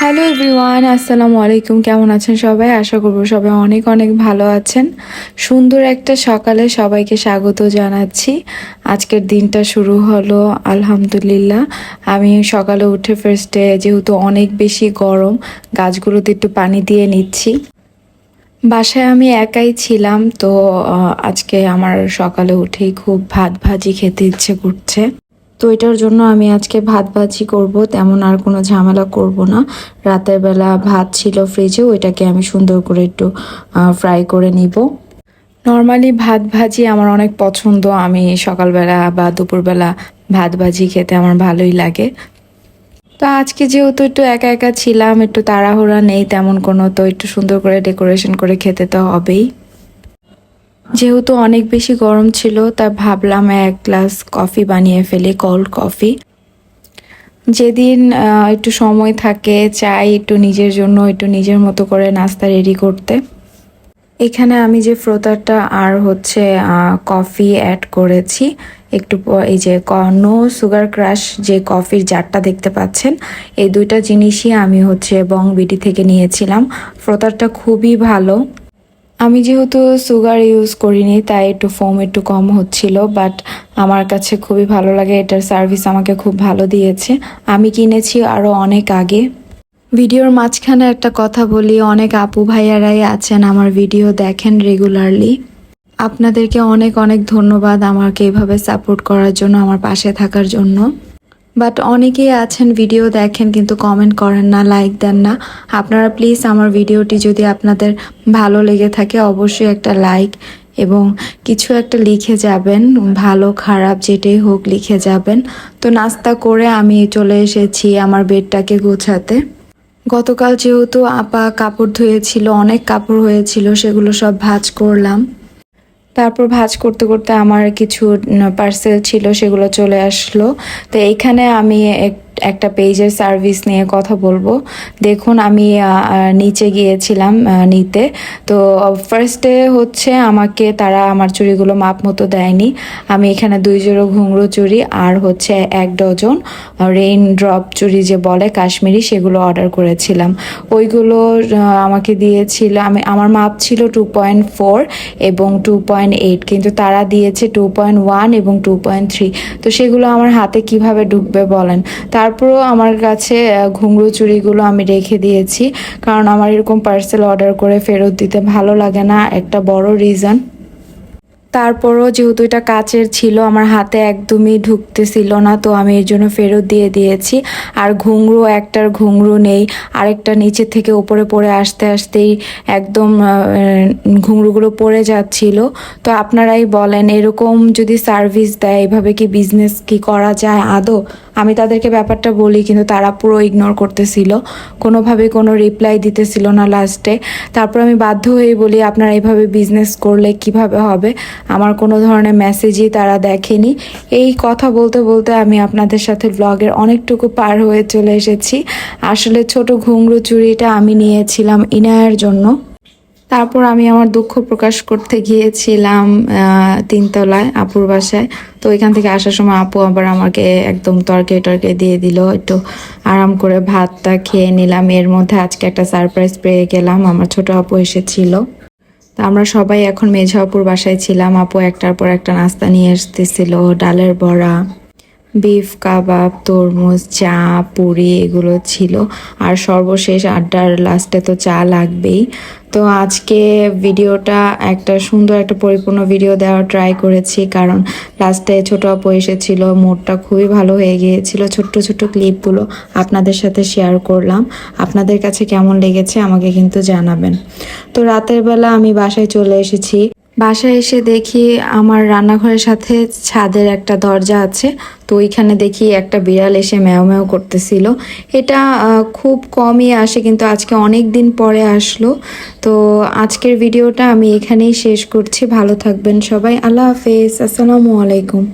Hello everyone, আসসালামু আলাইকুম। কেমন আছেন সবাই? আশা করব সবাই অনেক অনেক ভালো আছেন। সুন্দর একটা সকালে সবাইকে স্বাগত জানাচ্ছি। আজকের দিনটা শুরু হলো আলহামদুলিল্লাহ। আমি সকালে উঠে ফার্স্টে যেহেতু অনেক বেশি গরম, গাছগুলোতে একটু পানি দিয়ে নিচ্ছি। বাসায় আমি একাই ছিলাম, তো আজকে আমার সকালে উঠেই খুব ভাত ভাজি খেতে ইচ্ছে করছে। তো এটার জন্য আমি আজকে ভাত ভাজি করব, তেমন আর কোনো ঝামেলা করব না। রাতের বেলা ভাত ছিল ফ্রিজে, ওইটাকে আমি সুন্দর করে একটু ফ্রাই করে নিব। নর্মালি ভাত ভাজি আমার অনেক পছন্দ। আমি সকালবেলা বা দুপুরবেলা ভাত ভাজি খেতে আমার ভালোই লাগে। তো আজকে যেহেতু একটু একা একা ছিলাম, একটু তাড়াহুড়া নেই তেমন কোনো, তো একটু সুন্দর করে ডেকোরেশন করে খেতে তো হবেই। যেহেতু অনেক বেশি গরম ছিল, তাই ভাবলাম এক গ্লাস কফি বানিয়ে ফেলি, কোল্ড কফি। যেদিন একটু সময় থাকে চাই একটু নিজের জন্য, একটু নিজের মতো করে নাস্তা রেডি করতে। এখানে আমি যে ফ্রোথারটা আর হচ্ছে কফি অ্যাড করেছি একটু এই যে নো সুগার ক্রাশ যে কফির জারটা দেখতে পাচ্ছেন, এই দুইটা জিনিসই আমি হচ্ছে বং বিডি থেকে নিয়েছিলাম। ফ্রোথারটা খুবই ভালো। আমি যেহেতু সুগার ইউজ করিনি তাই একটু ফোম একটু কম হচ্ছিল, বাট আমার কাছে খুবই ভালো লাগে। এটার সার্ভিস আমাকে খুব ভালো দিয়েছে। আমি কিনেছি আরও অনেক আগে। ভিডিওর মাঝখানে একটা কথা বলি, অনেক আপু ভাইয়ারাই আছেন আমার ভিডিও দেখেন রেগুলারলি। আপনাদেরকে অনেক অনেক ধন্যবাদ আমাকে এভাবে সাপোর্ট করার জন্য, আমার পাশে থাকার জন্য। বাট অনেকেই আছেন ভিডিও দেখেন কিন্তু কমেন্ট করেন না, লাইক দেন না। আপনারা প্লিজ আমার ভিডিওটি যদি আপনাদের ভালো লেগে থাকে অবশ্যই একটা লাইক এবং কিছু একটা লিখে যাবেন, ভালো খারাপ যেটাই হোক লিখে যাবেন। তো নাস্তা করে আমি চলে এসেছি আমার বেডটাকে গোছাতে। গতকাল যেহেতু আপা কাপড় ধুয়েছিল, অনেক কাপড় হয়েছিল, সেগুলো সব ভাঁজ করলাম। তারপর ভাঁজ করতে করতে আমার কিছু পার্সেল ছিল, সেগুলো চলে আসলো। তো এইখানে আমি একটা পেজের সার্ভিস নিয়ে কথা বলবো। দেখুন আমি নিচে গিয়েছিলাম নিতে। তো ফার্স্টে হচ্ছে আমাকে তারা আমার চুড়িগুলো মাপ মতো দেয়নি। আমি এখানে 2 জোড়া ঘুঙরু চুড়ি আর হচ্ছে 1 ডজন রেইন ড্রপ চুড়ি যে বলে কাশ্মীরি, সেগুলো অর্ডার করেছিলাম। ওইগুলো আমাকে দিয়েছিল, আমার মাপ ছিল 2.4 এবং 2.8, কিন্তু তারা দিয়েছে 2.1 এবং 2.3। তো সেগুলো আমার হাতে কিভাবে ঢুকবে বলেন। তারপরেও আমার কাছে ঘুঙরু চুড়িগুলো আমি রেখে দিয়েছি, কারণ আমার এরকম পার্সেল অর্ডার করে ফেরত দিতে ভালো লাগে না, একটা বড় রিজন। তারপরও যেহেতু এটা কাচের ছিল, আমার হাতে একদমই ঢুকতেছিল না, তো আমি এর জন্য ফেরত দিয়ে দিয়েছি। আর ঘুঙরু, একটার ঘুঙরু নেই, আরেকটা নিচে থেকে উপরে পড়ে আসতে আসতেই একদম ঘুঙরুগুলো পড়ে যাচ্ছিল। তো আপনারাই বলেন, এরকম যদি সার্ভিস দেয় এভাবে কি বিজনেস কি করা যায় আদৌ? আমি তাদেরকে ব্যাপারটা বলি কিন্তু তারা পুরো ইগনোর করতেছিল, কোনোভাবে কোনো রিপ্লাই দিতেছিল না লাস্টে। তারপর আমি বাধ্য হয়ে বলি, আপনারা এইভাবে বিজনেস করলে কিভাবে হবে? আমার কোনো ধরনের মেসেজই তারা দেখেনি। এই কথা বলতে বলতে আমি আপনাদের সাথে ব্লগের অনেকটুকু পার হয়ে চলে এসেছি। আসলে ছোট ঘুঙরু চুড়িটা আমি নিয়েছিলাম ইনায়ের জন্য। তারপর আমি আমার দুঃখ প্রকাশ করতে গিয়েছিলাম 3 তলায় আপুর বাসায়। তো এখান থেকে আসার সময় আপু আবার আমাকে একদম তর্কে টর্কে দিয়ে দিল। একটু আরাম করে ভাতটা খেয়ে নিলাম। এর মধ্যে আজকে একটা সারপ্রাইজ পেয়ে গেলাম, আমার ছোট আপু এসেছিল। তো আমরা সবাই এখন মেঝো আপুর বাসায় ছিলাম। আপু একটার পর একটা নাস্তা নিয়ে আসতেছিল, ডালের বড়া, বিফ কাবাব, তরমুজ, চা, পুরি এগুলো ছিল। আর সর্বশেষ আড্ডার লাস্টে তো চা লাগবেই। তো আজকে ভিডিওটা একটা সুন্দর একটা পরিপূর্ণ ভিডিও দেওয়ার ট্রাই করেছি, কারণ লাস্টে ছোট আপু এসেছিল, মুডটা খুবই ভালো হয়ে গিয়েছিল। ছোট্ট ছোট্ট ক্লিপগুলো আপনাদের সাথে শেয়ার করলাম। আপনাদের কাছে কেমন লেগেছে আমাকে কিন্তু জানাবেন। তো রাতের বেলা আমি বাসায় চলে এসেছি। বাসায় এসে দেখি আমার রান্নাঘরের সাথে ছাদের একটা দরজা আছে, তো ওইখানে দেখি একটা বিড়াল এসে ম্যাও ম্যাও করতেছিল। এটা খুব কমই আসে, কিন্তু আজকে অনেক দিন পরে আসলো। তো আজকের ভিডিওটা আমি এখানেই শেষ করছি। ভালো থাকবেন সবাই, আল্লাহ হাফেজ, আসসালামু আলাইকুম।